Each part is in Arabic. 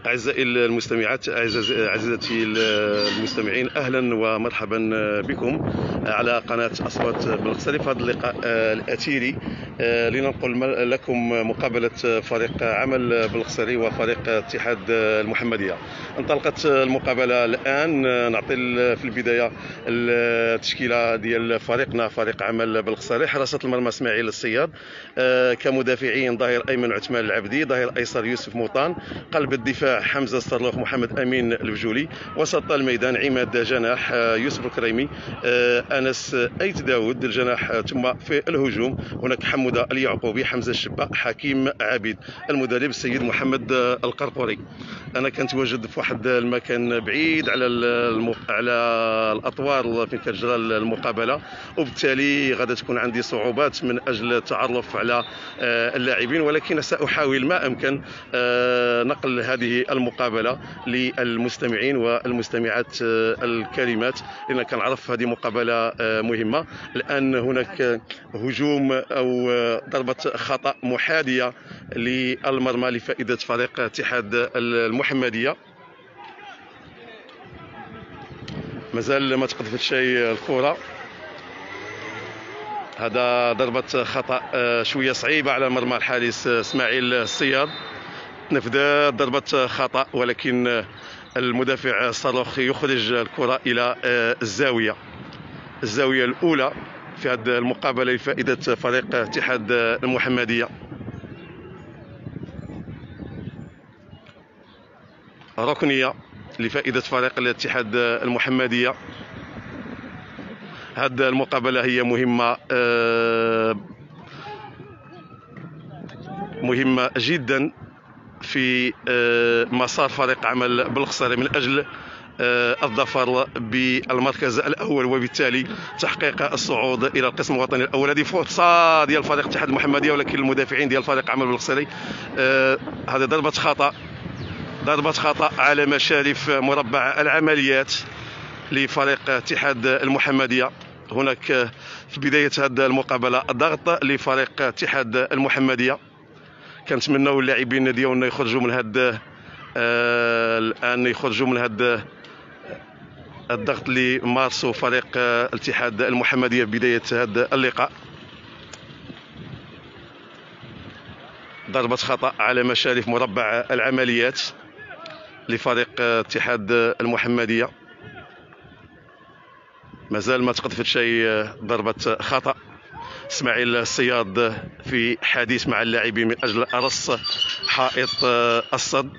أعزائي المستمعات، أعزائي المستمعين، أهلا ومرحبا بكم على قناة أصوات بالقصري في هذا اللقاء الأثيري لننقل لكم مقابلة فريق عمل بالقصري وفريق اتحاد المحمدية. انطلقت المقابلة الآن. نعطي في البداية التشكيلة ديال فريقنا، فريق عمل بالقصري. حراسة المرمى اسماعيل الصياد، كمدافعين ظهير أيمن عثمان العبدي، ظهير أيسر يوسف موطان، قلب الدفاع حمزة الصرلوخ محمد أمين البجولي، وسط الميدان عماد جناح يوسف الكريمي، أنس أيت داود الجناح، ثم في الهجوم هناك حمودة اليعقوبي، حمزة الشبا، حكيم عبيد، المدرب السيد محمد القرقوري. أنا كنت واجد في واحد المكان بعيد على على الأطوار فين كتجرى المقابلة، وبالتالي غادي تكون عندي صعوبات من أجل التعرف على اللاعبين، ولكن سأحاول ما أمكن نقل هذه المقابلة للمستمعين والمستمعات الكريمات، لأن كنعرف هذه مقابلة مهمة. الآن هناك هجوم أو ضربة خطأ محاذية للمرمى لفائدة فريق اتحاد المحمدية. مازال ما تقدفت شيء الكرة. هذا ضربة خطأ شوية صعيبة على مرمى الحارس اسماعيل الصياد. تنفذ ضربة خطأ، ولكن المدافع صاروخ يخرج الكرة إلى الزاوية الأولى في هذه المقابلة لفائدة فريق اتحاد المحمدية. ركنية لفائدة فريق الاتحاد المحمدية. هذه المقابلة هي مهمة جدا في مسار فريق عمل بالقصري من أجل الظفر بالمركز الأول، وبالتالي تحقيق الصعود إلى القسم الوطني الأول. هذه فرصة ديال فريق اتحاد المحمدية، ولكن المدافعين ديال فريق عمل بالقصري. هذه ضربة خطأ على مشارف مربع العمليات لفريق اتحاد المحمدية. هناك في بداية هذه المقابلة ضغط لفريق اتحاد المحمدية. كنتمناو اللاعبين ديالنا يخرجوا من هذا الآن، يخرجوا من هذا الضغط اللي مارسوا فريق الاتحاد المحمدية في بداية هذا اللقاء. ضربة خطأ على مشارف مربع العمليات لفريق اتحاد المحمدية. مازال ما تقدفت شيء ضربة خطأ. اسماعيل الصياد في حديث مع اللاعبين من أجل رص حائط الصد.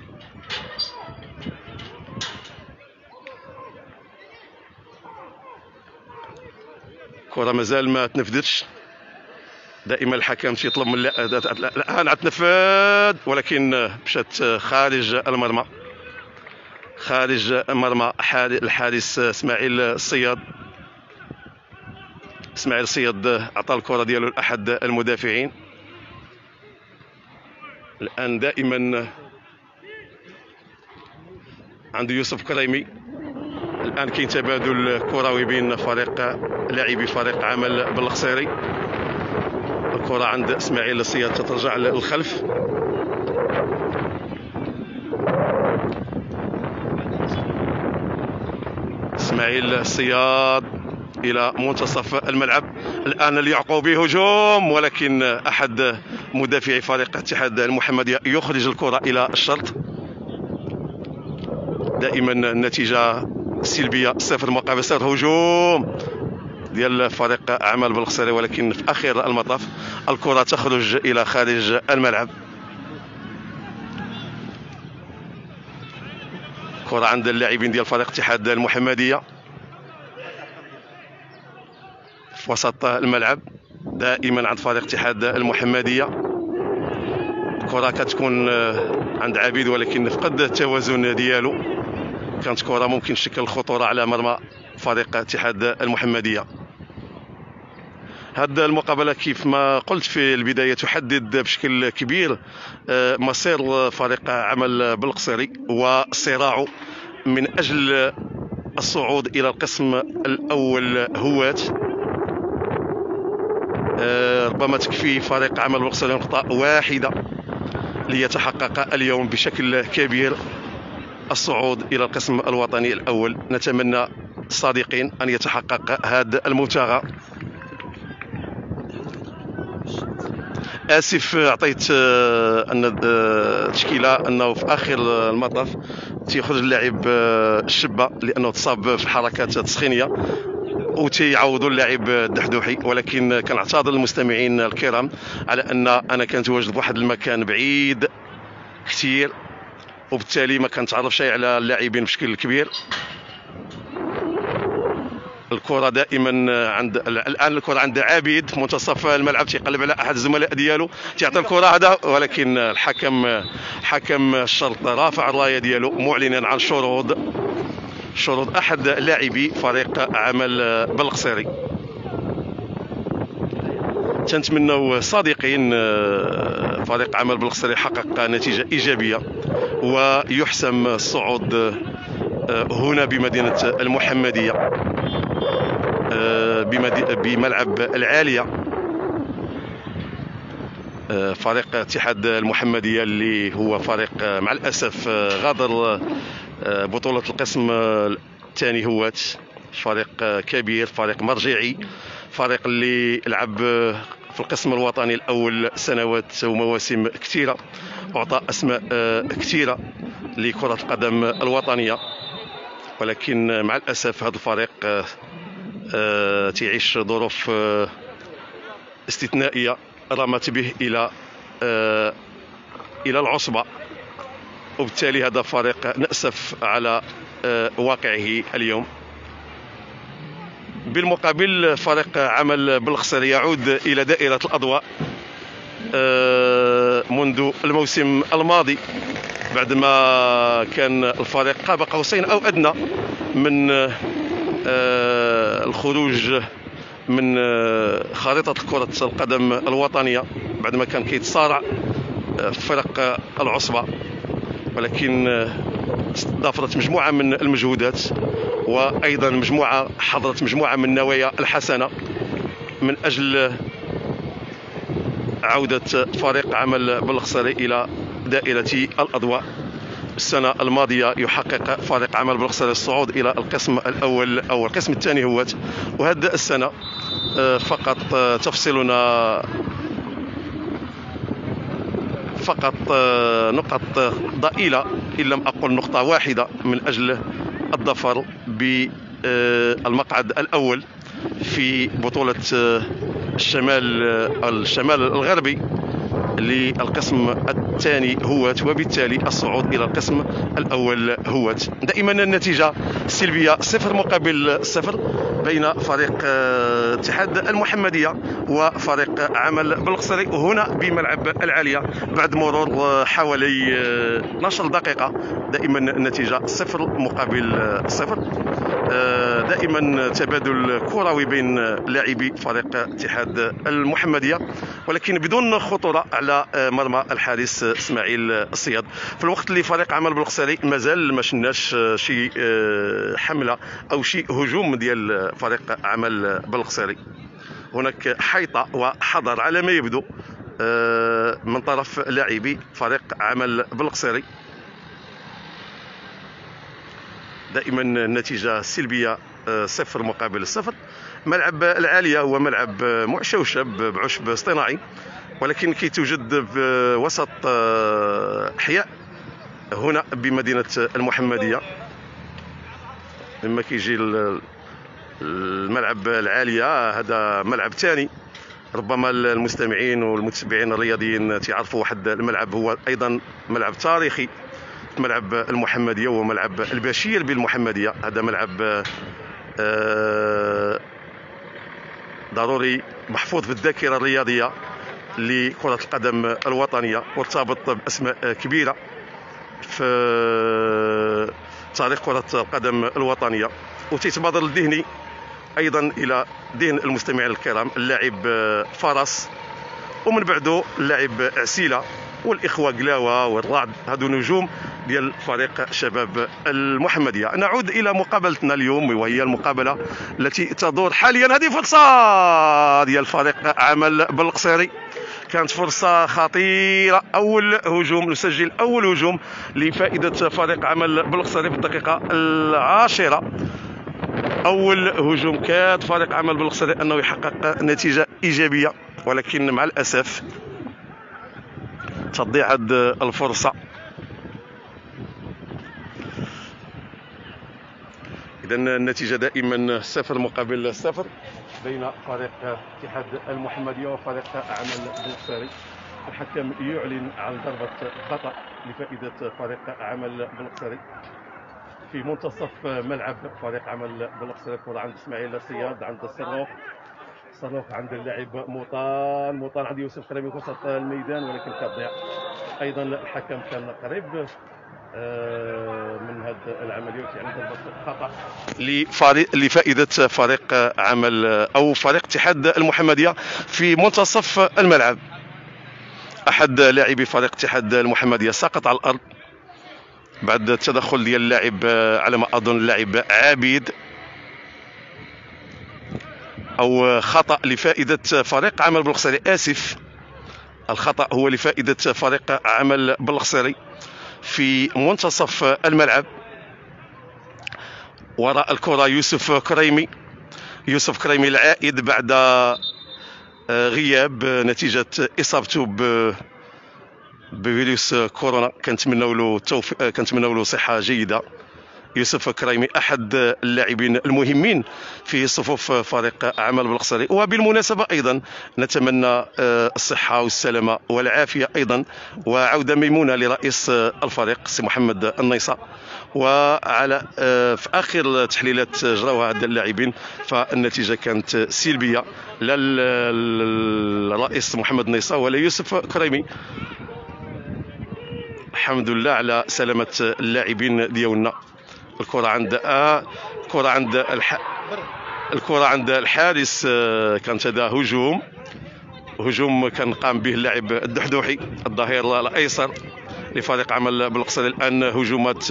كرة مازال ما تنفذتش. دائما الحكم تيطلب من الآن تنفذ، ولكن مشات خارج المرمى، خارج مرمى الحارس اسماعيل الصياد. اسماعيل الصياد عطى الكرة ديالو لأحد المدافعين. الآن دائما عند يوسف كريمي. الآن كاين تبادل كروي بين لاعبي فريق عمل بالقصيري. الكرة عند اسماعيل الصياد تترجع للخلف. اسماعيل الصياد إلى منتصف الملعب. الآن اليعقوبي هجوم، ولكن أحد مدافعي فريق اتحاد المحمدية يخرج الكرة إلى الشرط. دائما النتيجة سلبية، 0 مقابل 0. هجوم ديال فريق عمل بالقصيري، ولكن في آخر المطاف الكرة تخرج إلى خارج الملعب. كرة عند اللاعبين ديال فريق اتحاد المحمدية في وسط الملعب. دائما عند فريق اتحاد المحمدية الكرة كتكون عند عبيد، ولكن فقد التوازن ديالو. كانت كرة ممكن تشكل خطورة على مرمى فريق اتحاد المحمدية. هذه المقابلة كيف ما قلت في البداية تحدد بشكل كبير مصير فريق عمل بالقصيري وصراعه من أجل الصعود إلى القسم الأول هوات. ربما تكفي فريق عمل بالقصيري نقطة واحدة ليتحقق اليوم بشكل كبير الصعود إلى القسم الوطني الأول. نتمنى الصادقين أن يتحقق هذا المبتغى. آسف عطيت أن التشكيلة أنه في آخر المطاف تيخرج اللاعب الشبة لأنه تصاب في الحركات التسخينية وتيعوضوا اللاعب الدحدوحي، ولكن كنعتذر للمستمعين الكرام على أن أنا كنتواجد بواحد المكان بعيد كثير وبالتالي ما كنتعرفش على اللاعبين بشكل كبير. الكرة دائما عند الان الكرة عند عابد منتصف الملعب، تيقلب على احد الزملاء ديالو تيعطي الكرة هذا، ولكن حكم الشرط رافع الراية ديالو معلنا عن شروط احد لاعبي فريق عمل بالقصيري. تنتمنوا صادقين فريق عمل بالقصيري يحقق نتيجة ايجابية ويحسم الصعود هنا بمدينة المحمدية بملعب العالية. فريق اتحاد المحمدية اللي هو فريق مع الأسف غادر بطولة القسم الثاني، هو فريق كبير، فريق مرجعي، فريق اللي لعب في القسم الوطني الأول سنوات ومواسم كثيرة، أعطى أسماء كثيرة لكرة القدم الوطنية، ولكن مع الأسف هذا الفريق تعيش ظروف استثنائية رمت به إلى العصبة، وبالتالي هذا فريق نأسف على واقعه اليوم. بالمقابل فريق عمل بالقصيري يعود إلى دائرة الأضواء منذ الموسم الماضي، بعدما كان الفريق قاب قوسين أو أدنى من الخروج من خريطة كرة القدم الوطنية، بعدما كان كيتصارع في فرق العصبة، ولكن ضافرت مجموعة من المجهودات، وأيضا حضرت مجموعة من النوايا الحسنة من أجل عودة فريق عمل بالقصيري إلى دائرة الأضواء. السنة الماضية يحقق فريق عمل بالقصيري الصعود إلى القسم الأول أو القسم الثاني هوات، وهذا السنة فقط تفصلنا نقط ضئيلة، إن لم أقل نقطة واحدة، من أجل الظفر بالمقعد الأول في بطولة الشمال الغربي للقسم الثاني هوات، وبالتالي الصعود إلى القسم الأول هوات. دائما النتيجة السلبية 0-0 بين فريق اتحاد المحمدية وفريق عمل بالقصيري هنا بملعب العالية بعد مرور حوالي 12 دقيقة. دائما النتيجة 0-0، دائما تبادل كروي بين لاعبي فريق اتحاد المحمدية، ولكن بدون خطورة على مرمى الحارس اسماعيل الصياد، في الوقت اللي فريق عمل بالقصيري مازال ما شناش شي حملة او شي هجوم ديال فريق عمل بالقصيري. هناك حيطة وحذر على ما يبدو من طرف لاعبي فريق عمل بالقصيري. دائما النتيجة السلبية 0-0. ملعب العالية هو ملعب معشوشة بعشب اصطناعي، ولكن كي توجد بوسط أحياء هنا بمدينة المحمدية. لما كيجي الملعب العالية هذا ملعب ثاني، ربما المستمعين والمتابعين الرياضيين تعرفوا واحد الملعب هو أيضا ملعب تاريخي، ملعب المحمدية هو ملعب البشير بالمحمدية. هذا ملعب ضروري محفوظ في الذاكرة الرياضية لكرة القدم الوطنية، مرتبط بأسماء كبيرة في تاريخ كرة القدم الوطنية، وتتبادر الذهني أيضا إلى ذهن المستمعين الكرام اللاعب فرس، ومن بعده اللاعب عسيلة والإخوة قلاوة والرعد، هذو نجوم ديال فريق شباب المحمدية. نعود إلى مقابلتنا اليوم، وهي المقابلة التي تدور حاليا. هذه فرصة ديال فريق عمل بالقصيري كانت فرصة خطيرة، أول هجوم نسجل، أول هجوم لفائدة فريق عمل بلقصري في الدقيقة 10. أول هجوم كاد فريق عمل بلقصري أنه يحقق نتيجة إيجابية، ولكن مع الأسف تضيع هذه الفرصة. إذا النتيجة دائما 0 مقابل 0 بين فريق اتحاد المحمدية وفريق عمل بلقصري. الحكم يعلن عن ضربة خطأ لفائدة فريق عمل بلقصري في منتصف ملعب فريق عمل بلقصري. الكرة عند اسماعيل الصياد، عند صاروخ عند اللاعب موطان عند يوسف كريمي في وسط الميدان، ولكن كتضيع. ايضا الحكم كان قريب من هذه العمليه، يعني ضربه خطا لفائده فريق عمل او فريق اتحاد المحمديه في منتصف الملعب. احد لاعبي فريق اتحاد المحمديه سقط على الارض بعد التدخل ديال اللاعب، على ما اظن اللاعب عبيد، او خطا لفائده فريق عمل بلقصري. اسف، الخطا هو لفائده فريق عمل بلقصري في منتصف الملعب. وراء الكره يوسف كريمي العائد بعد غياب نتيجه اصابته بفيروس كورونا. كنتمنوا له التوفيق، كنتمنوا له صحه جيده. يوسف كريمي احد اللاعبين المهمين في صفوف فريق عمل بلقصري. وبالمناسبه ايضا نتمنى الصحه والسلامه والعافيه ايضا وعوده ميمونه لرئيس الفريق سي محمد النيصه. وعلى في اخر تحليلات جراوها هاد اللاعبين فالنتيجه كانت سلبيه، لا الرئيس محمد النيصه ولا يوسف كريمي. الحمد لله على سلامه اللاعبين ديالنا. الكرة عند الحارس. كانت هذا هجوم كان قام به اللاعب الدحدوحي الظهير الايسر لفريق عمل بلقصري. الان هجومات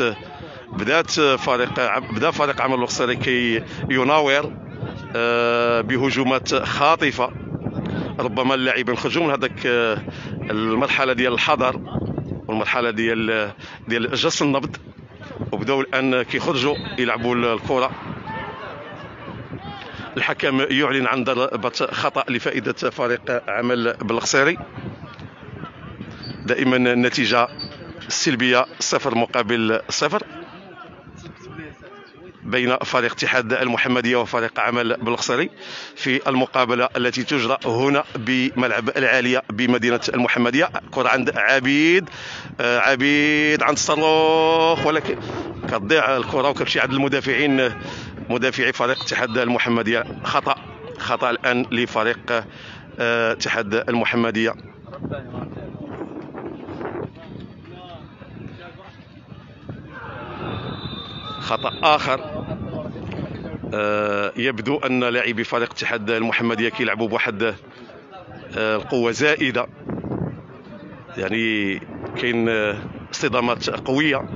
بدا فريق عمل بلقصري كي يناور بهجومات خاطفه. ربما اللاعبين خرجوا من هذاك المرحله ديال الحذر والمرحله ديال جس النبض، وبداو الان كيخرجوا يلعبوا الكره. الحكم يعلن عن ضربه خطا لفائده فريق عمل بلقصري. دائما النتيجه السلبيه 0 مقابل 0 بين فريق اتحاد المحمديه وفريق عمل بلقصري في المقابله التي تجرى هنا بملعب العاليه بمدينه المحمديه. كره عند عبيد عند الصاروخ، ولكن كتضيع الكره وكتمشي عند المدافعين، مدافعي فريق اتحاد المحمديه. خطا الان لفريق اتحاد المحمديه. خطأ آخر. يبدو أن لاعبي فريق اتحاد المحمدية كيلعبوا بواحد القوة زائدة، يعني كاين اصطدامات قوية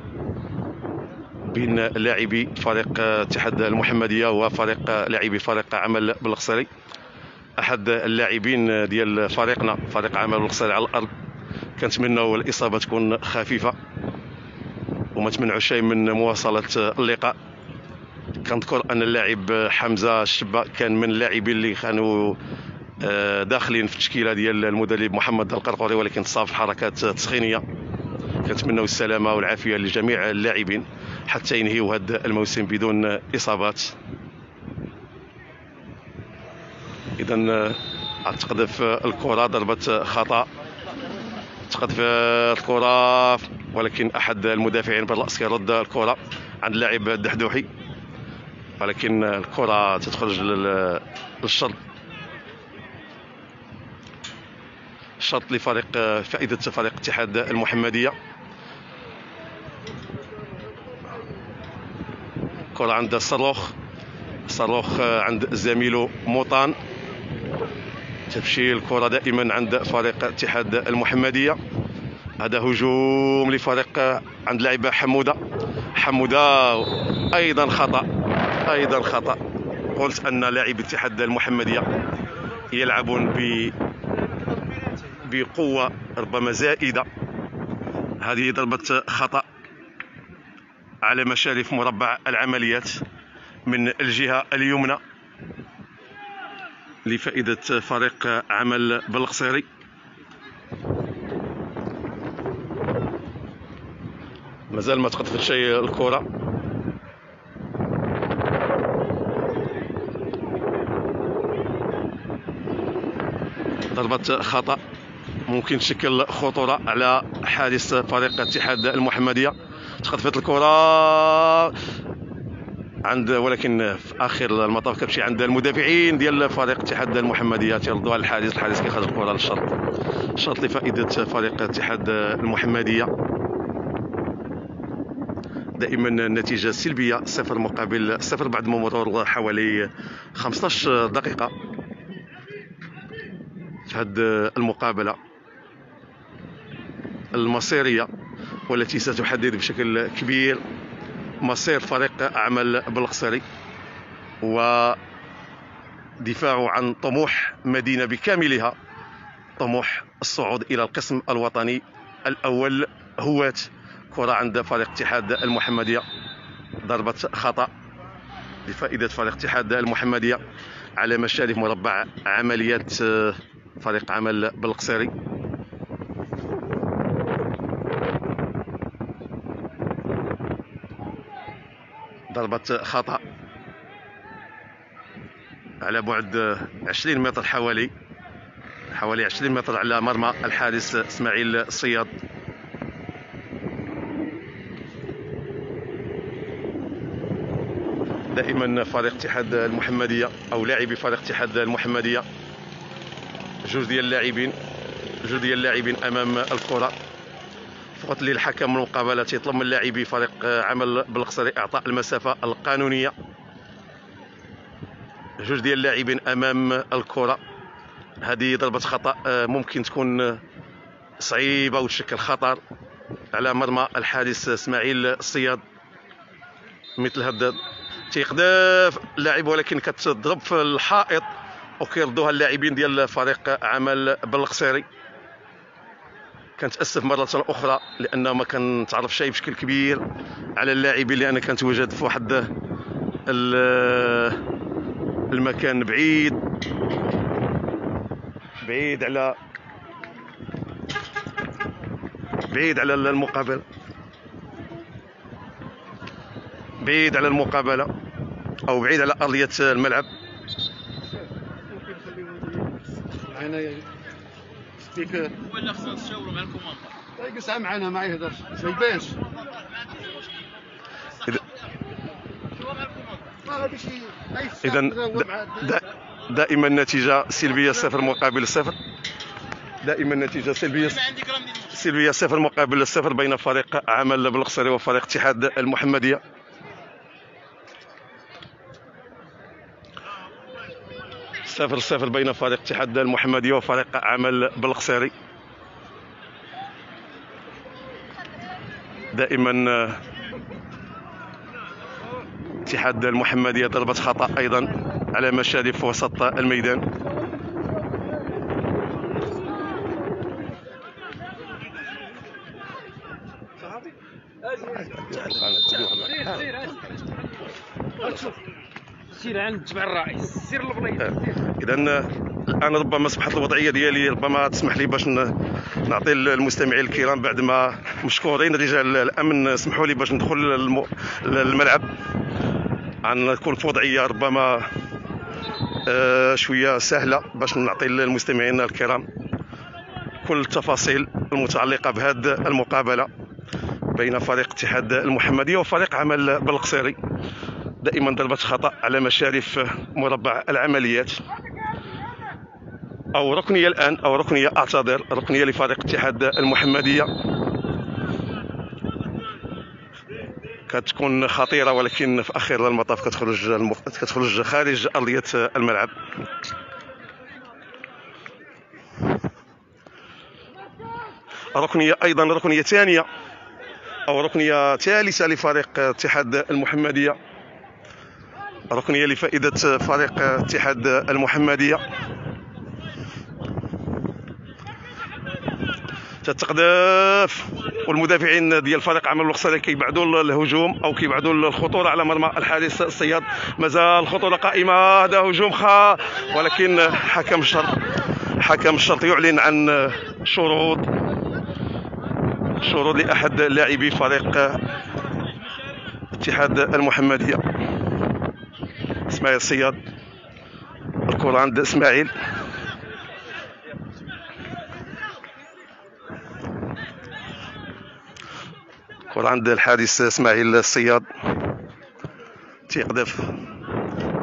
بين لاعبي فريق اتحاد المحمدية وفريق لاعبي فريق عمل بلقصري. أحد اللاعبين ديال فريقنا فريق عمل بلقصري على الأرض. كنتمنوا الإصابة تكون خفيفة وما تمنعوا شيء من مواصلة اللقاء. كنذكر أن اللاعب حمزة الشبا كان من اللاعبين اللي كانوا داخلين في التشكيلة ديال المدرب محمد القرقوري، ولكن صاب في حركات تسخينية. كنتمنوا السلامة والعافية لجميع اللاعبين حتى ينهيوا هذا الموسم بدون إصابات. إذا تقذف الكرة، ضربة خطأ، تقذف الكرة، ولكن أحد المدافعين بالرأس كيرد الكرة عند اللاعب الدحدوحي، ولكن الكرة تخرج للشرط. شرط لفريق فائدة فريق اتحاد المحمدية. كرة عند صاروخ عند زميله موطان. تمشي الكرة دائما عند فريق اتحاد المحمدية. هذا هجوم لفريق عند لاعب حمودة أيضا خطأ. قلت أن لاعب اتحاد المحمدية يلعبون بقوة ربما زائدة. هذه ضربة خطأ على مشارف مربع العمليات من الجهة اليمنى لفائدة فريق عمل بالقصيري. مازال ما تقطفت شيء الكرة. ضربة خطأ ممكن تشكل خطورة على حارس فريق اتحاد المحمدية. تقطفت الكرة عند، ولكن في اخر المطاف كتمشي عند المدافعين ديال فريق اتحاد المحمديه تيردوها للحارس. الحارس كيخرج الكره للشرط لفائده فريق اتحاد المحمديه. دائما النتيجه سلبيه، 0-0 بعد مرور حوالي 15 دقيقه في هذه المقابله المصيريه والتي ستحدد بشكل كبير مصير فريق عمل بالقصيري ودفاعه عن طموح مدينة بكاملها، طموح الصعود إلى القسم الوطني الأول. هواة كرة عند فريق اتحاد المحمدية. ضربة خطأ لفائدة فريق اتحاد المحمدية على مشارف مربع عمليات فريق عمل بالقصيري. ضربة خطأ على بعد 20 متر، حوالي 20 متر على مرمى الحارس اسماعيل الصياد. دائما فريق اتحاد المحمدية او لاعبي فريق اتحاد المحمدية جوج ديال اللاعبين امام الكرة. فقط للحكم المقابله تيطلب من لاعبي فريق عمل بالقصيري اعطاء المسافه القانونيه. جوج ديال اللاعبين امام الكره. هذه ضربه خطا ممكن تكون صعيبه وتشكل خطر على مرمى الحارس اسماعيل الصياد. مثل هذا تيقدر اللاعب ولكن كتضرب في الحائط وكيردوها اللاعبين ديال فريق عمل بالقصيري. كنتاسف مره اخرى لان ما كنتعرف شيء بشكل كبير على اللاعبين، لان كنتواجد في واحد المكان بعيد على المقابله، بعيد على المقابله او بعيد على ارضيه الملعب. سبيكر ولا خصنا نتشاوروا مع الكومونطا. يقص معنا ما يهدرش ما يبانش. اذا دائما النتيجه سلبيه 0-0. دائما النتيجه سلبيه 0-0 بين فريق عمل بالقصيري وفريق اتحاد المحمديه. صفر بين فريق اتحاد المحمدية وفريق عمل بالقصيري. دائما اتحاد المحمدية ضربة خطأ أيضا على مشارف وسط الميدان. سير عند تبع الرئيس، سير للبلايص. اذا الان ربما اصبحت الوضعيه ديالي ربما تسمح لي باش نعطي المستمعين الكرام بعد ما مشكورين رجال الامن سمحوا لي باش ندخل الملعب. غنكون في وضعيه ربما شويه سهله باش نعطي المستمعين الكرام كل التفاصيل المتعلقه بهذه المقابله بين فريق اتحاد المحمديه وفريق عمل بالقصيري. دائما ضربة خطأ على مشارف مربع العمليات أو ركنية الآن، أو ركنية أعتذر، ركنية لفريق اتحاد المحمدية. كتكون خطيرة ولكن في أخير المطاف كتخرج خارج أرضية الملعب. ركنية أيضا، ركنية ثانية أو ركنية ثالثة لفريق اتحاد المحمدية. ركنية لفائدة فريق اتحاد المحمدية. تتقذف، والمدافعين ديال فريق عمل القصري كيبعدوا الهجوم او كيبعدوا الخطوره على مرمى الحارس الصياد. مازال الخطوره قائمه، هذا هجوم ولكن حكم الشرط يعلن عن شروط لاحد لاعبي فريق اتحاد المحمديه اسماعيل الصياد. الكره عند اسماعيل، كرة عند الحارس اسماعيل الصياد، تيقذف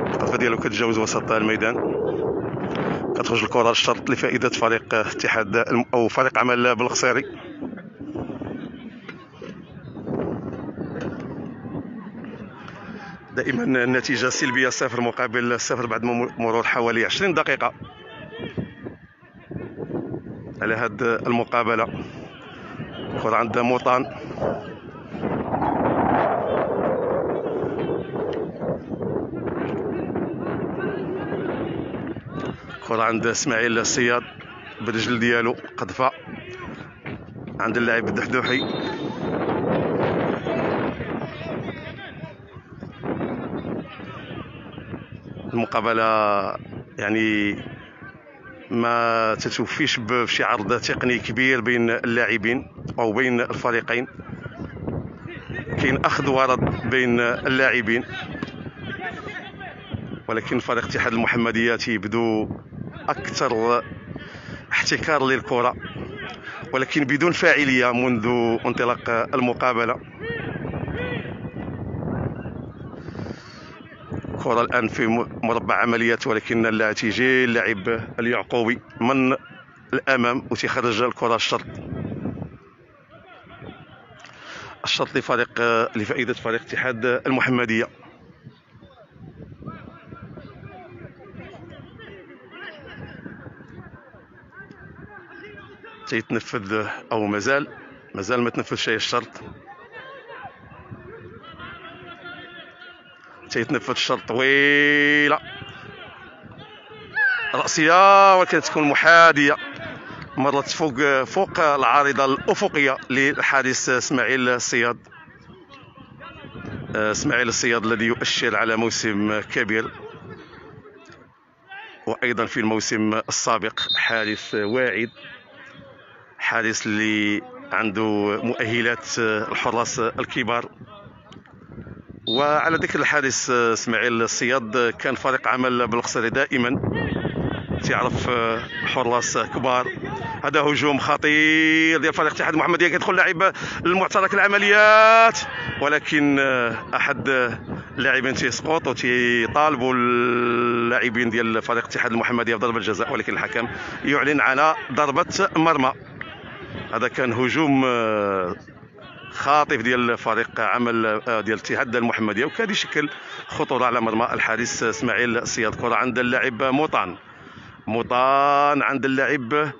القذفه ديالو كتجاوز وسط الميدان، كتخرج الكرة للشرط لفائدة فريق اتحاد او فريق عمل بالقصيري. دائما النتيجة سلبية 0 مقابل 0 بعد مرور حوالي 20 دقيقة على هاد المقابلة. كرة عند موطان، كرة عند اسماعيل الصياد بالرجل ديالو، قذفة عند اللاعب الدحدوحي. المقابلة يعني ما تتوفيش بشي عرض تقني كبير بين اللاعبين او بين الفريقين، كاين اخذ ورد بين اللاعبين، ولكن فريق اتحاد المحمديه تيبدو اكثر احتكار للكره ولكن بدون فاعليه منذ انطلاق المقابله. كرة الان في مربع عمليات، ولكن اللاعب تيجي اللاعب اليعقوبي من الامام وتيخرج الكرة الشرط لفائدة فريق اتحاد المحمديه. تيتنفذ او مازال ما تنفذش الشرط، تيتنفذ الشرط طويله راسيه، ولكن تكون محاذيه مرت فوق العارضه الافقيه للحارس اسماعيل الصياد. اسماعيل الصياد الذي يؤشر على موسم كبير، وايضا في الموسم السابق حارس واعد، حارس اللي عنده مؤهلات الحراس الكبار. وعلى ذكر الحارس اسماعيل الصياد، كان فريق عمل بالقصري دائما تعرف حراس كبار. هذا هجوم خطير ديال فريق اتحاد المحمديه، كيدخل لاعب للمعترك العمليات، ولكن احد اللاعبين تيسقط وتيطالبوا اللاعبين ديال فريق اتحاد المحمديه بضربه جزاء، ولكن الحكم يعلن على ضربه مرمى. هذا كان هجوم خاطف ديال فريق عمل ديال اتحاد المحمديه، وكان يشكل خطوره على مرمى الحارس اسماعيل الصياد. كره عند اللاعب موطان عند اللاعب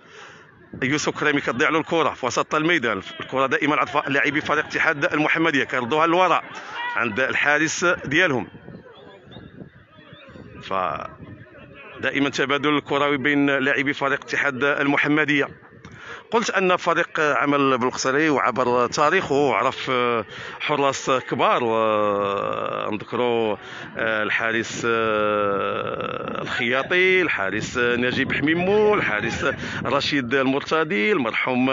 يوسف كريمي، كتضيع له الكره في وسط الميدان. الكره دائما عند لاعبي فريق اتحاد المحمديه كيردوها للوراء عند الحارس ديالهم، فدائما تبادل الكروي بين لاعبي فريق اتحاد المحمديه. قلت ان فريق عمل بالقصري وعبر تاريخه وعرف حراس كبار، ونذكروا الحارس الخياطي، الحارس نجيب حميمو، الحارس رشيد المرتضي، المرحوم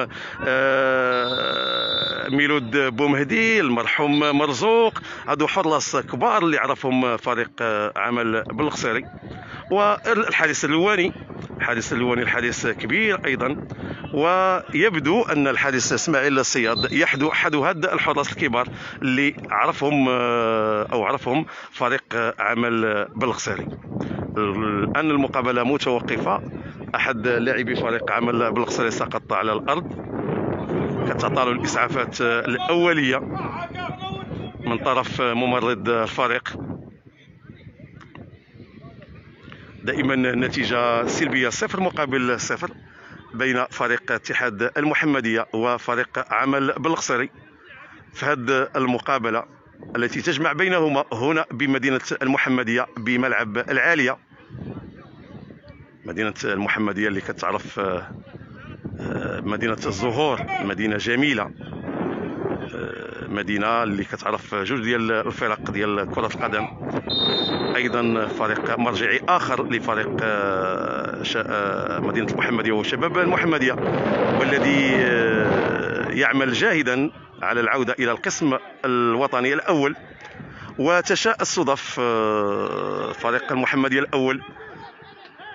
ميلود بومهدي، المرحوم مرزوق. هادو حراس كبار اللي عرفهم فريق عمل بالقصري. والحارس اللواني، الحارس كبير ايضا، ويبدو ان الحارس اسماعيل الصياد احد هاد الحراس الكبار اللي عرفهم فريق عمل بالقصري. الان المقابله متوقفه، احد لاعبي فريق عمل بالقصري سقط على الارض، كتعطى له الاسعافات الاوليه من طرف ممرض الفريق. دائما النتيجه سلبيه 0 مقابل 0 بين فريق اتحاد المحمديه وفريق عمل بالقصري في هذه المقابله التي تجمع بينهما هنا بمدينه المحمديه بملعب العاليه. مدينه المحمديه اللي كتعرف مدينة الزهور مدينة جميلة، مدينة اللي كتعرف جوج ديال الفرق ديال كرة القدم، ايضا فريق مرجعي اخر لفريق مدينة المحمدية وشباب المحمدية، والذي يعمل جاهدا على العودة الى القسم الوطني الاول. وتشاء الصدف فريق المحمدية الاول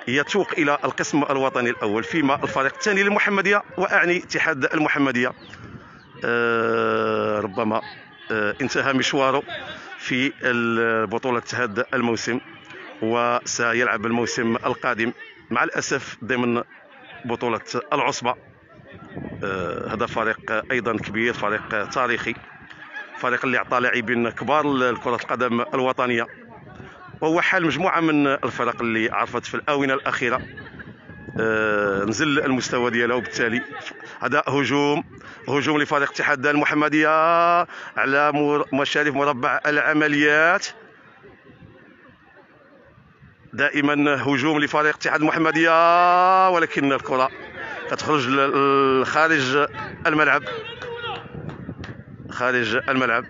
يتوق الى القسم الوطني الاول، فيما الفريق الثاني للمحمدية، واعني اتحاد المحمدية، ربما انتهى مشواره في بطولة هذا الموسم، وسيلعب الموسم القادم مع الأسف ضمن بطولة العصبة. هذا فريق أيضا كبير، فريق تاريخي، فريق اللي أعطى لاعبين كبار لكرة القدم الوطنية، وهو حال مجموعة من الفرق اللي عرفت في الآونة الأخيرة نزل المستوى ديالها. وبالتالي هذا هجوم لفريق اتحاد المحمدية على مشارف مربع العمليات، دائما هجوم لفريق اتحاد المحمدية، ولكن الكرة كتخرج خارج الملعب،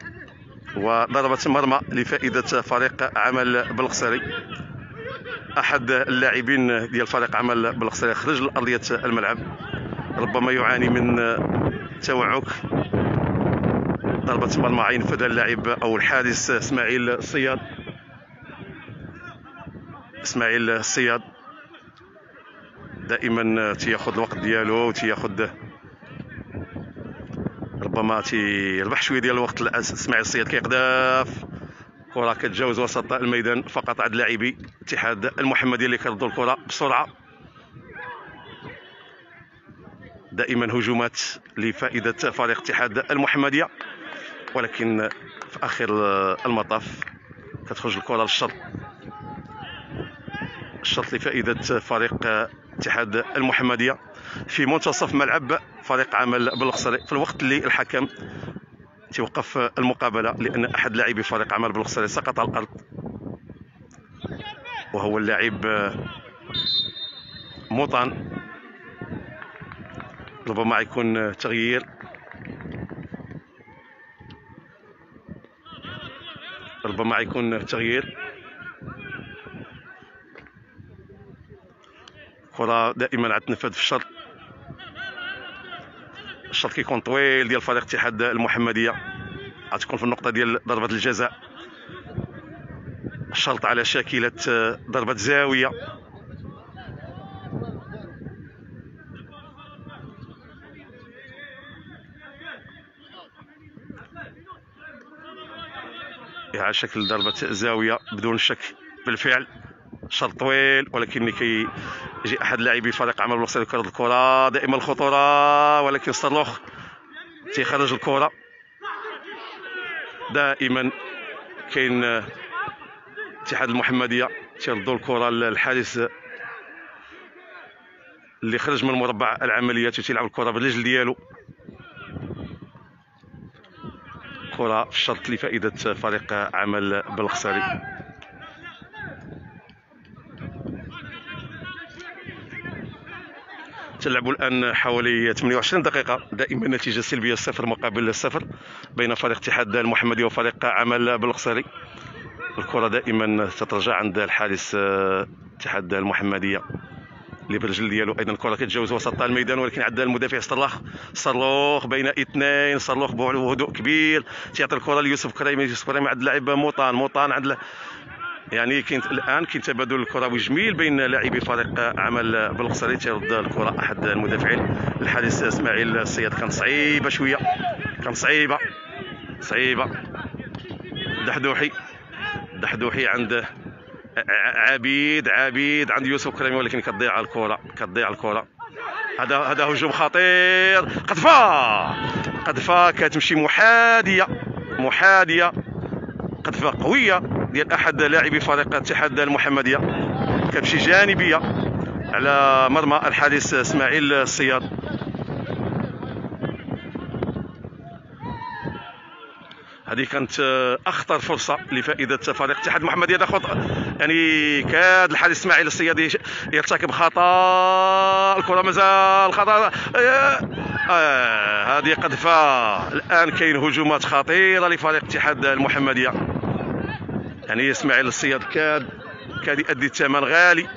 وضربة مرمى لفائدة فريق عمل بالقصري. احد اللاعبين ديال فريق عمل بالقصري خرج لارضيه الملعب، ربما يعاني من توعك. ضربة مرمى ينفذها اللاعب او الحارس اسماعيل الصياد. دائما تياخذ الوقت ديالو وتياخذ، ربما تيربح شويه ديال الوقت. اسماعيل الصياد كيقذف كرة كتجاوز وسط الميدان فقط عند لاعبي اتحاد المحمدية اللي كيردوا الكرة بسرعة. دائما هجومات لفائدة فريق اتحاد المحمدية، ولكن في آخر المطاف كتخرج الكرة للشرط لفائدة فريق اتحاد المحمدية في منتصف ملعب فريق عمل بالقصري، في الوقت اللي الحكم توقف المقابلة لأن أحد لاعبي فريق عمل بالقصري سقط على الأرض، وهو اللاعب موطان. ربما يكون تغيير، كرة دائما عتنفذ في الشرط كيكون طويل ديال فريق اتحاد المحمدية، غتكون في النقطة ديال ضربة الجزاء، الشرط على شاكلة ضربة زاوية. على شكل ضربة زاوية بدون شك بالفعل، شرط طويل، ولكن كي يجي احد لاعبي فريق عمل بالقصري يكرد الكرة، دائما الخطورة، ولكن صرلوخ تيخرج الكرة. دائما كاين اتحاد المحمدية تيردوا الكرة للحارس اللي خرج من مربع العمليات وتيلعب الكرة بالرجل ديالو. كرة في الشرط لفائدة فريق عمل بالقصري. تلعبوا الآن حوالي 28 دقيقة، دائما نتيجة سلبية 0 مقابل 0 بين فريق اتحاد المحمدية وفريق عمل بالقصري. الكرة دائما تترجع عند الحارس اتحاد المحمدية اللي بالرجل ديالو، ايضا الكره كتجاوز وسط الميدان، ولكن عندها المدافع صرلوخ بين اثنين، صرلوخ بهدوء كبير تيعطي الكره ليوسف كريمي عند اللاعب موطان عند يعني الان كاين تبادل الكروي جميل بين لاعبي فريق عمل بالقصري. تيرد الكره احد المدافعين الحارس اسماعيل الصياد، كانت صعيبه شويه، كانت صعيبه. دحدوحي عند عبيد عند يوسف كريمي، ولكن كتضيع الكره. هذا هجوم خطير، قذفه كتمشي محاديه، قذفه قويه ديال احد لاعبي فريق اتحاد المحمديه، كتمشي جانبيه على مرمى الحارس اسماعيل الصياد. هذه كانت اخطر فرصه لفائده فريق اتحاد المحمديه. يعني كاد الحارس اسماعيل الصيادي يرتكب خطا. الكره مازال خطا. هذه قذفه. الان كاين هجومات خطيره لفريق اتحاد المحمديه. يعني اسماعيل الصياد كاد يؤدي الثمن غالي،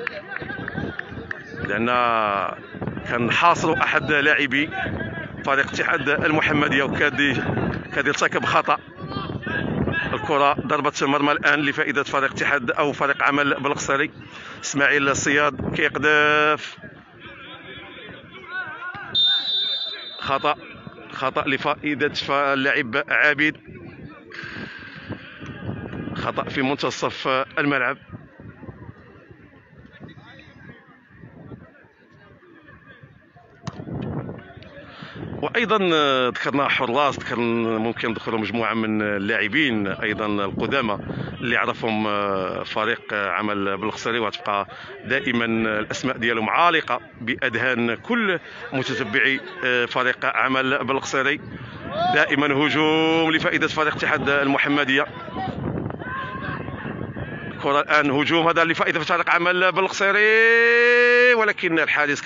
لان كان حاصر احد لاعبي فريق اتحاد المحمديه وكاد يرتكب خطا. الكره ضربه المرمى الان لفائده فريق اتحاد او فريق عمل بالقصري. اسماعيل الصياد كيقذف. خطا لفائده اللاعب عابد. خطا في منتصف الملعب. وايضا ذكرنا حراس، ذكرنا ممكن ندخلوا مجموعه من اللاعبين ايضا القدامى اللي عرفهم فريق عمل بالقصري، وتبقى دائما الاسماء ديالهم عالقه باذهان كل متتبعي فريق عمل بالقصري. دائما هجوم لفائده فريق اتحاد المحمديه. الكره الان هجوم هذا لفائده فريق عمل بالقصري، ولكن الحارس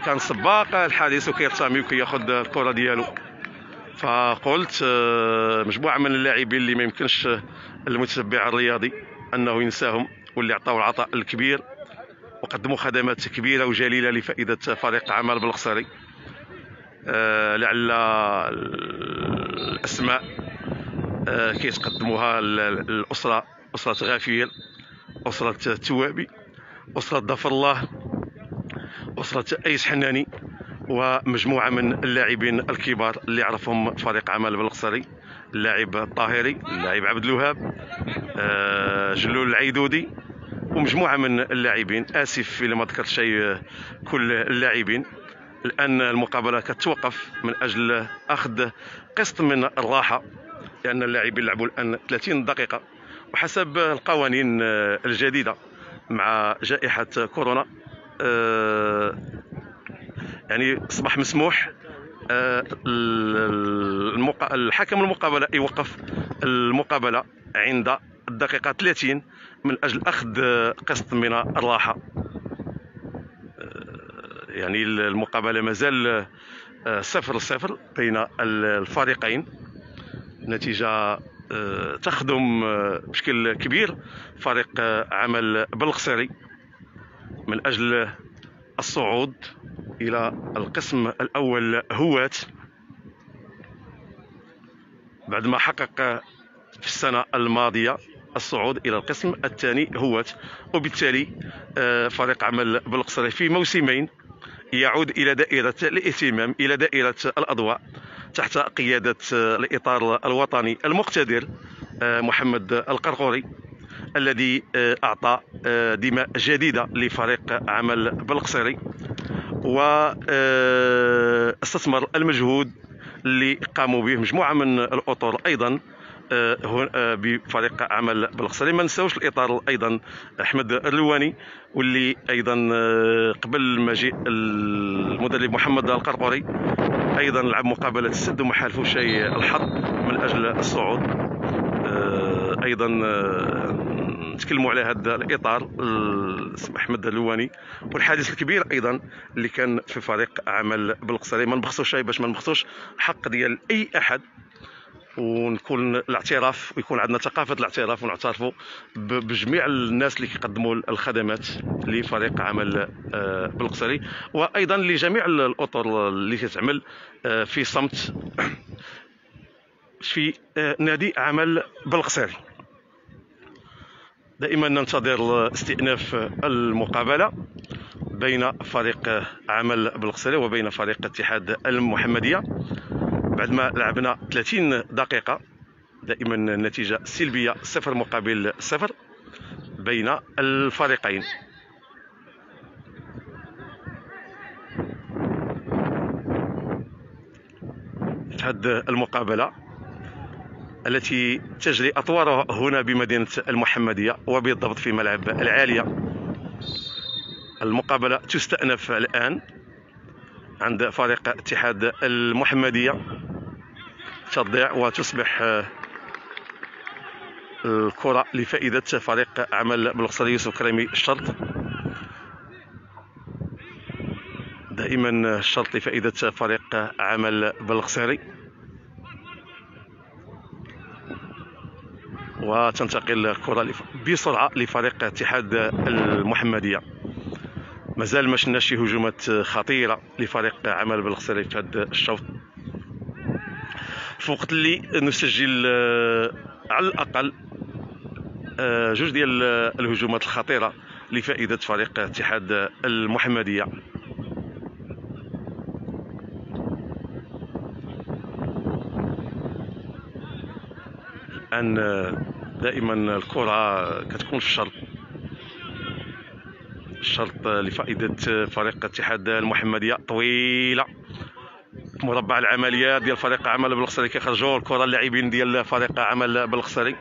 كان سباق الحارس وكيرتمي وكياخذ الكره ديالو. فقلت مجموعه من اللاعبين اللي ما يمكنش المتتبع الرياضي انه ينساهم، واللي عطاو العطاء الكبير وقدموا خدمات كبيره وجليله لفائده فريق عمل بالقصري. لعل الاسماء كيتقدموها الاسره، اسره غافير، اسره التوابي، اسره ظفر الله، أسرة أيس حناني، ومجموعة من اللاعبين الكبار اللي عرفهم فريق عمل بالقصري. اللاعب الطاهري، اللاعب عبد الوهاب، جلول العيدودي، ومجموعة من اللاعبين. آسف إلا ما ذكرت شيء كل اللاعبين. الآن المقابلة كتوقف من أجل أخذ قسط من الراحة، لأن اللاعبين لعبوا الآن 30 دقيقة، وحسب القوانين الجديدة مع جائحة كورونا يعني اصبح مسموح الحكم المقابله يوقف المقابله عند الدقيقه 30 من اجل اخذ قسط من الراحه. يعني المقابله مازال 0-0 بين الفريقين. نتيجه تخدم بشكل كبير فريق عمل بالقصري من أجل الصعود إلى القسم الأول هواة، بعدما حقق في السنة الماضية الصعود إلى القسم الثاني هواة. وبالتالي فريق عمل بالقصري في موسمين يعود إلى دائرة الاهتمام، إلى دائرة الأضواء، تحت قيادة الإطار الوطني المقتدر محمد القرقوري، الذي أعطى دماء جديدة لفريق عمل بالقصري، واستثمر المجهود اللي قاموا به مجموعة من الأطر أيضا بفريق عمل بالقصري. ما نساوش الإطار أيضا أحمد الرواني، واللي أيضا قبل مجيء المدرب محمد القرقوري أيضا لعب مقابلة السد وما حالفوش شيء الحظ من أجل الصعود. أيضا نتكلموا على هذا الاطار احمد اللواني والحادث الكبير ايضا اللي كان في فريق عمل بالقصري. ما نبخسوش شيء باش ما نبخسوش حق ديال اي احد، ونكون الاعتراف ويكون عندنا ثقافه الاعتراف ونعترفوا بجميع الناس اللي كيقدموا الخدمات لفريق عمل بالقصري، وايضا لجميع الاطر اللي كتعمل في صمت في نادي عمل بالقصري. دائما ننتظر استئناف المقابله بين فريق عمل بالقصري وبين فريق اتحاد المحمديه بعد ما لعبنا 30 دقيقه. دائما النتيجه سلبيه 0-0 بين الفريقين. هذه المقابله التي تجري أطوارها هنا بمدينة المحمدية وبالضبط في ملعب العالية. المقابلة تستأنف الآن عند فريق اتحاد المحمدية، تضيع وتصبح الكرة لفائدة فريق عمل بالقصري. يوسف كريمي الشرط، دائما الشرط لفائدة فريق عمل بالقصري. وتنتقل الكرة بسرعة لفريق اتحاد المحمدية. مازال ما شفناش شي هجومات خطيرة لفريق عمل بالقصري في هذا الشوط، في وقت اللي نسجل على الأقل جوج ديال الهجومات الخطيرة لفائدة فريق اتحاد المحمدية. الآن دائما الكرة كتكون في الشرط لفائدة فريق اتحاد المحمدية. طويلة مربع العمليات ديال فريق عمل بالقصري، كيخرجوا الكرة اللاعبين ديال فريق عمل بالقصري.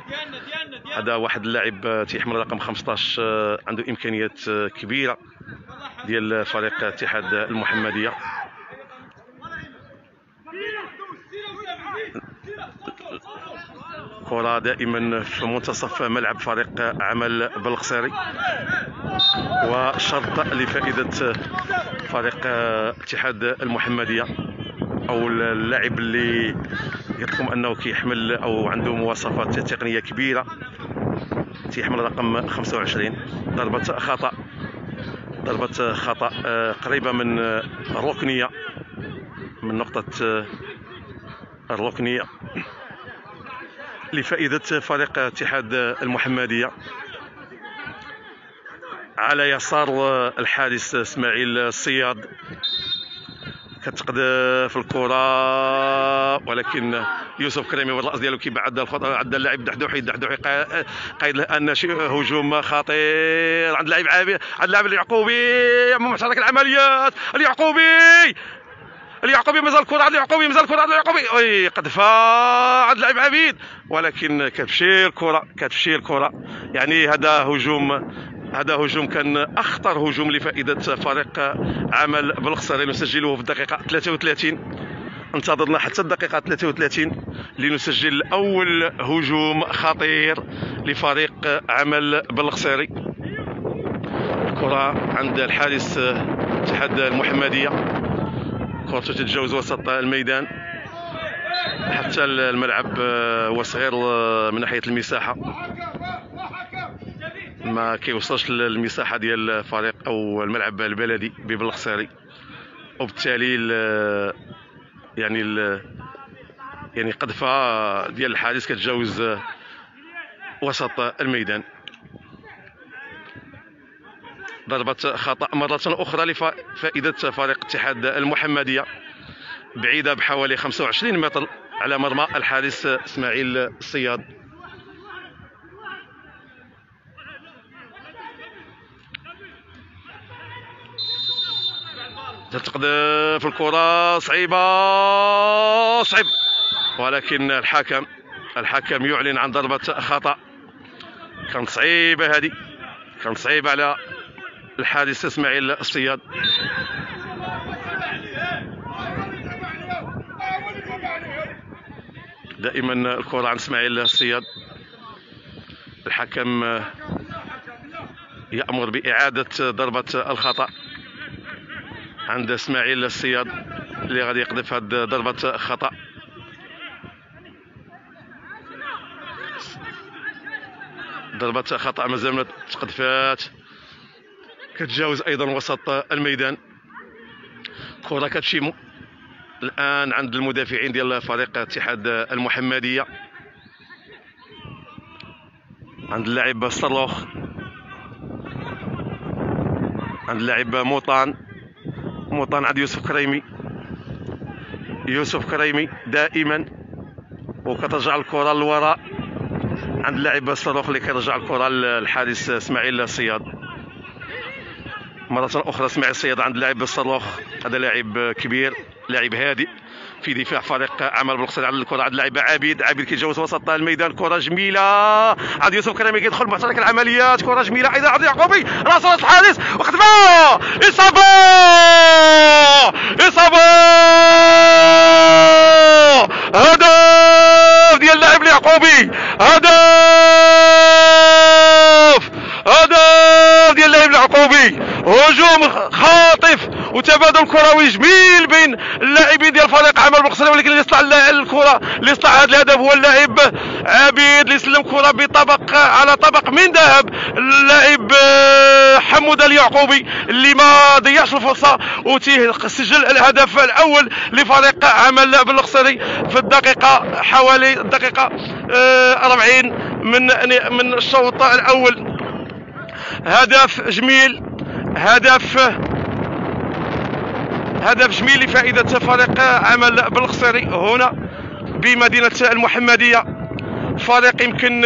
هذا واحد اللاعب تيحمل رقم 15 عنده إمكانيات كبيرة ديال فريق اتحاد المحمدية. كرة دائما في منتصف ملعب فريق عمل بالقصري، وشرط لفائدة فريق اتحاد المحمدية او اللاعب اللي قلت لكم انه كيحمل او عنده مواصفات تقنية كبيرة، تيحمل رقم 25. ضربة خطأ قريبة من الركنية، من نقطة الركنية لفائدة فريق اتحاد المحمدية. على يسار الحارس اسماعيل الصياد، كتقذف الكرة ولكن يوسف كريمي والراس ديالو كيبعد الخطا عند اللاعب دحدوحي قايد له ان شي هجوم خطير عند اللاعب عند اللاعب اليعقوبي. محترك العمليات اليعقوبي مازال الكرة عند اليعقوبي قذفها عند اللاعب عبيد، ولكن كتمشي الكرة. يعني هذا هجوم كان اخطر هجوم لفائدة فريق عمل بالقصري، نسجله في الدقيقة 33. انتظرنا حتى الدقيقة 33 لنسجل اول هجوم خطير لفريق عمل بالقصري. الكرة عند الحارس اتحاد المحمدية، كرة تتجاوز وسط الميدان حتى الملعب هو صغير من ناحية المساحة، ما كيوصلش للمساحة ديال الفريق او الملعب البلدي ببلقصيري، وبالتالي يعني قذفة ديال الحارس كتجاوز وسط الميدان. ضربة خطأ مرة أخرى لفائدة فريق اتحاد المحمدية، بعيدة بحوالي 25 متر على مرمى الحارس اسماعيل الصياد. تتقذف الكرة صعيب، ولكن الحكم يعلن عن ضربة خطأ. كانت صعيبة هذه، كانت صعيبة على الحارس اسماعيل الصياد. دائما الكرة عن اسماعيل الصياد، الحكم يأمر بإعادة ضربة الخطأ عند اسماعيل الصياد اللي غادي يقذف هذه ضربة خطأ. ضربة خطأ مازال ما تقذفات، كتجاوز ايضا وسط الميدان. كرة كتمشي الان عند المدافعين ديال فريق اتحاد المحمدية، عند اللاعب الصاروخ، عند اللاعب موطان عند يوسف كريمي دائما، وكترجع الكرة للوراء عند اللاعب الصاروخ اللي كيرجع الكرة للحارس اسماعيل الصياد. مرة أخرى اسماعيل الصياد عند اللاعب الصاروخ، هذا لاعب كبير، لاعب هادئ في دفاع فريق عمل بالقصري. عند الكرة عند اللاعب عبيد كيتجاوز وسط الميدان، كرة جميلة عند يوسف كريمي كيدخل محترك العمليات، كرة جميلة أيضا عند يعقوبي، راس الحارس وقذفة، إصابة هدف ديال اللاعب اليعقوبي، هدف هجوم خاطف وتبادل كروي جميل بين اللاعبين ديال فريق عمل بالقصري، ولكن اللي صنع الكره اللي صنع هذا الهدف هو اللاعب عبيد اللي سلم كره بطبق على طبق من ذهب. اللاعب حمود اليعقوبي اللي ما ضيعش الفرصه وسجل الهدف الاول لفريق عمل بالقصري في الدقيقه حوالي الدقيقه 40 من الشوط الاول. هدف جميل، هدف جميل لفائدة فريق عمل بالقصري هنا بمدينة المحمدية. فريق يمكن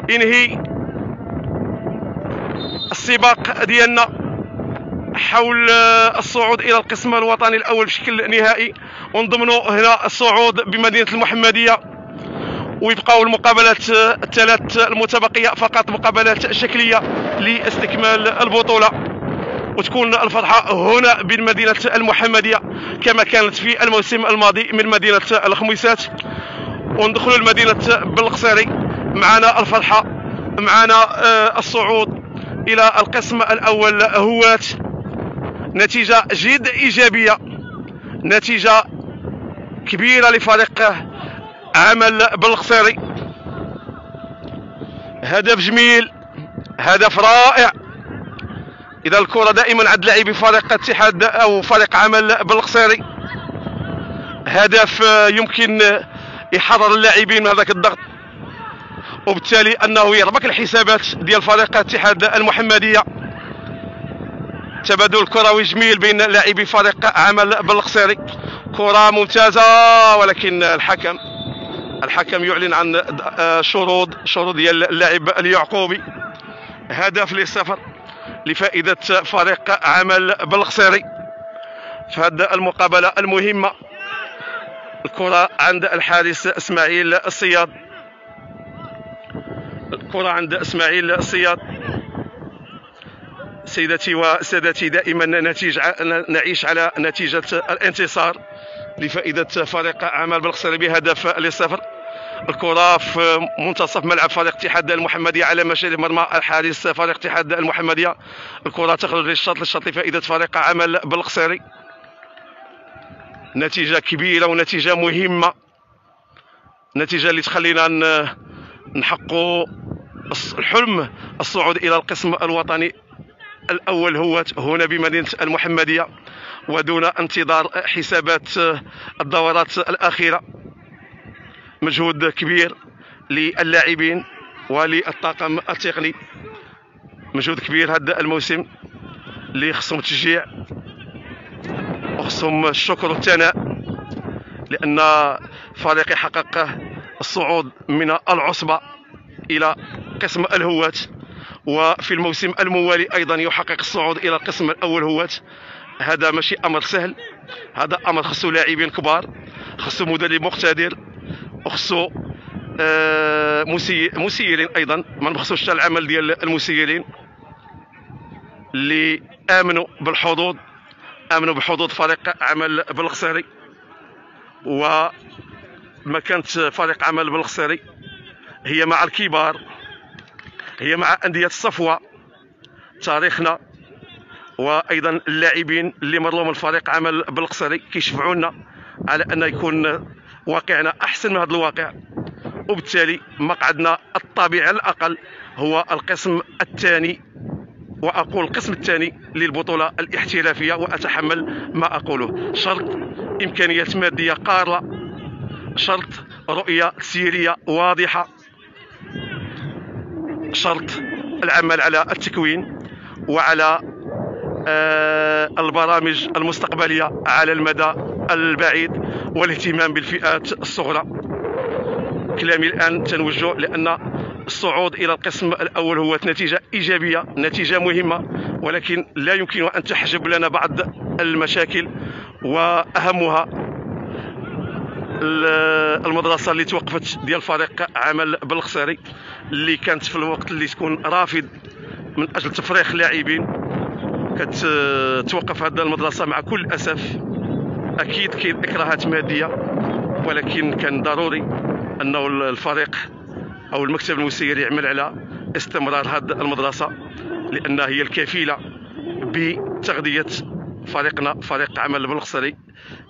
ينهي السباق ديالنا حول الصعود إلى القسم الوطني الأول بشكل نهائي، ونضمنوا هنا الصعود بمدينة المحمدية، ويبقاو المقابلات الثلاث المتبقية فقط مقابلات شكلية لاستكمال البطولة، وتكون الفرحة هنا بمدينة المحمدية كما كانت في الموسم الماضي من مدينة الخميسات، وندخلوا لمدينة بالقصيري معنا الفرحة، معنا الصعود إلى القسم الأول هوات. نتيجة جد إيجابية، نتيجة كبيرة لفريق عمل بالقصيري. هدف جميل، هدف رائع. إذا الكرة دائما عند لاعبي فريق اتحاد أو فريق عمل بالقصيري، هدف يمكن يحرر اللاعبين من هذاك الضغط، وبالتالي أنه يربك الحسابات ديال فريق اتحاد المحمدية. تبادل كروي جميل بين لاعبي فريق عمل بالقصيري، كرة ممتازة، ولكن الحكم يعلن عن شروط ديال اللاعب اليعقوبي. هدف لصفر لفائدة فريق عمل بالقصيري في هذه المقابلة المهمة. الكرة عند الحارس اسماعيل الصياد، الكرة عند اسماعيل الصياد. سيدتي وسادتي، دائما نعيش على نتيجة الانتصار لفائدة فريق عمل بالقصيري بهدف لصفر. الكرة في منتصف ملعب فريق اتحاد المحمدية على مشارف مرمى الحارس فريق اتحاد المحمدية. الكرة تخرج للشوط لفائدة فريق عمل بالقصيري. نتيجة كبيرة ونتيجة مهمة، نتيجة اللي تخلينا نحققوا الحلم الصعود إلى القسم الوطني الأول هو هنا بمدينة المحمدية، ودون انتظار حسابات الدورات الأخيرة. مجهود كبير للاعبين وللطاقم التقني، مجهود كبير هذا الموسم اللي خصهم تشجيع وخصهم الشكر والثناء، لأن فريق يحقق الصعود من العصبة إلى قسم الهوات، وفي الموسم الموالي أيضا يحقق الصعود إلى القسم الأول هوات. هذا ماشي أمر سهل، هذا أمر خصو لاعبين كبار، خصو مدرب مقتدر، وخصو مسيرين أيضا. ما نبخسوش حتى العمل ديال المسيرين اللي آمنوا بحظوظ فريق عمل بالقصيري. ومكانة فريق عمل بالقصيري هي مع الكبار، هي مع أندية الصفوة تاريخنا، وايضا اللاعبين اللي مروا من فريق عمل بالقصيري كيشفعوا لنا على ان يكون واقعنا احسن من هذا الواقع، وبالتالي مقعدنا الطبيعي على الاقل هو القسم الثاني، واقول القسم الثاني للبطوله الاحترافيه، واتحمل ما اقوله. شرط امكانيات ماديه قاره، شرط رؤيه سيريه واضحه، شرط العمل على التكوين وعلى البرامج المستقبلية على المدى البعيد، والاهتمام بالفئات الصغرى. كلامي الآن تنوجه لأن الصعود إلى القسم الأول هو نتيجة إيجابية، نتيجة مهمة، ولكن لا يمكن أن تحجب لنا بعض المشاكل، وأهمها المدرسة اللي توقفت ديال فريق عمل بالقصيري، اللي كانت في الوقت اللي تكون رافض من أجل تفريغ لاعبين كتوقف هذه المدرسة مع كل أسف. أكيد كاين إكراهات مادية، ولكن كان ضروري أنه الفريق أو المكتب المسير يعمل على استمرار هذه المدرسة، لأنها هي الكفيلة بتغذية فريقنا فريق عمل بالقصري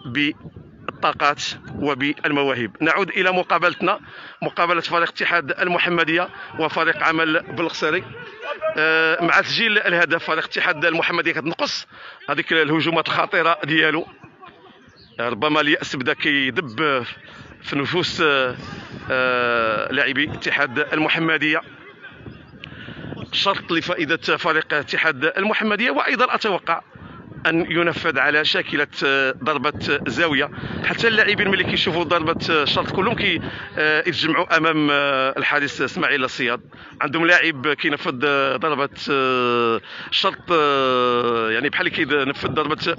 بالطاقات وبالمواهب. نعود إلى مقابلتنا، مقابلة فريق اتحاد المحمدية وفريق عمل بالقصري. مع تسجيل الهدف فريق اتحاد المحمدية كتنقص هذيك الهجومات الخطيرة ديالو، ربما اليأس بدا كيدب في نفوس لاعبي اتحاد المحمدية. شرط لفائدة فريق اتحاد المحمدية، وأيضا أتوقع أن ينفذ على شاكلة ضربة زاوية، حتى اللاعبين ملي كيشوفوا ضربة شرط كلهم كيتجمعوا أمام الحارس اسماعيل الصياد. عندهم لاعب كينفذ ضربة شرط، يعني بحال كينفذ ضربة،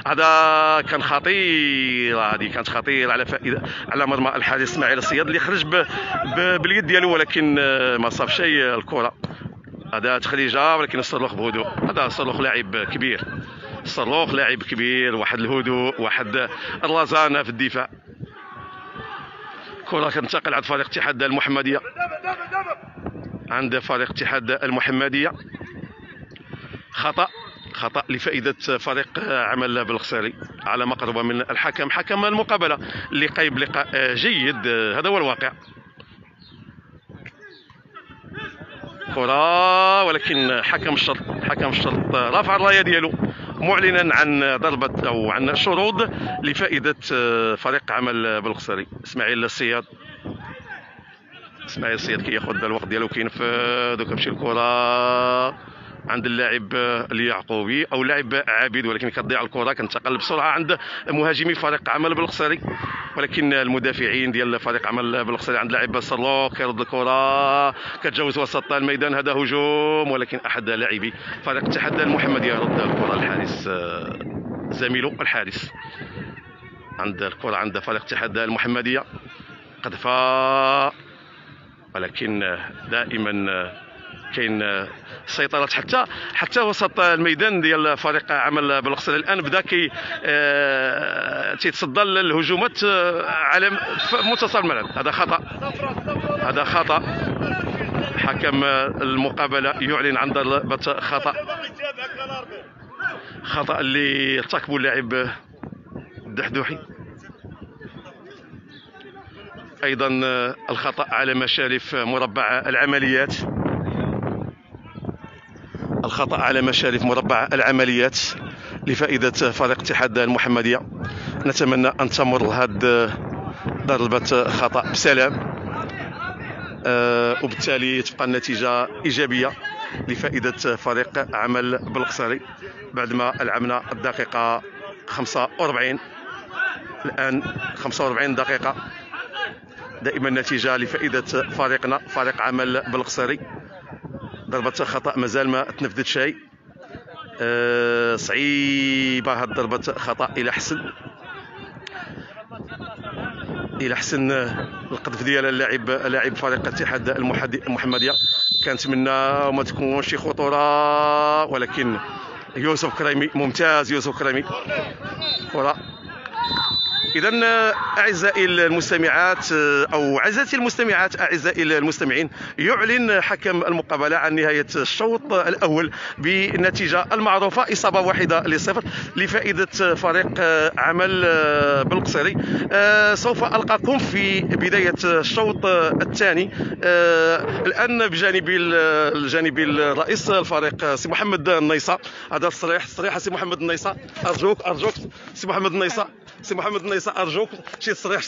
هذا كان خطير، هذه كانت خطيرة على فائدة على مرمى الحارس اسماعيل الصياد اللي خرج باليد ديالو، ولكن ما صاب شيء الكرة. هذا تخريجه ولكن الصاروخ بهدوء، هذا الصاروخ لاعب كبير، الصاروخ لاعب كبير، واحد الهدوء، واحد الرزانه في الدفاع. كره كتنتقل عند فريق اتحاد المحمديه، عند فريق اتحاد المحمديه. خطا لفائده فريق عمل بالقصري على مقربه من الحكم، حكم المقابله اللي قايم بلقاء جيد، هذا هو الواقع. كرة ولكن حكم الشرط رفع الرايه ديالو معلنا عن ضربه او عن شروط لفائده فريق عمل بالقصري. اسماعيل الصياد كياخذ الوقت ديالو كينفذ، وكتمشي الكرة عند اللاعب اليعقوبي او لاعب عابد، ولكن كتضيع الكرة، كنتقل بسرعه عند مهاجمي فريق عمل بالقصري، ولكن المدافعين ديال فريق عمل بالقصري عند لاعب صلوك كيرد الكرة كتجاوز وسط الميدان. هذا هجوم، ولكن احد لاعبي فريق اتحاد المحمدية رد الكرة للحارس زميله الحارس. عند الكرة عند فريق اتحاد المحمدية قذفة، ولكن دائما كاين سيطرات حتى وسط الميدان ديال فريق عمل بالقصري. الان بدا تيتصدى للهجومات على منتصف الملعب. هذا خطا، حكم المقابله يعلن عن ضربه خطا اللي ارتكبه اللاعب الدحدوحي. ايضا الخطا على مشارف مربع العمليات، لفائدة فريق اتحاد المحمدية. نتمنى أن تمر هذه ضربة خطأ بسلام، وبالتالي تبقى النتيجة إيجابية لفائدة فريق عمل بالقصري بعدما لعبنا الدقيقة 45. الآن 45 دقيقة، دائما النتيجة لفائدة فريقنا فريق عمل بالقصري. ضربة خطأ مازال ما تنفذت شيء، صعيبة هاد ضربة خطأ. إلى حسن القذف ديال لاعب فريق اتحاد المحمدية. كنتمنى ما تكونش شي خطورة، ولكن يوسف كريمي ممتاز، يوسف كريمي كرة. إذا أعزائي المستمعات أو عزيزاتي المستمعات أعزائي المستمعين، يعلن حكم المقابلة عن نهاية الشوط الأول بالنتيجة المعروفة، إصابة 1-0 لفائدة فريق عمل بالقصري. سوف ألقاكم في بداية الشوط الثاني. الآن بجانب الرئيس الفريق سي محمد النيصة. هذا الصريح سي محمد النيصة، أرجوك سي محمد النيصة، أرجوك شي تصريح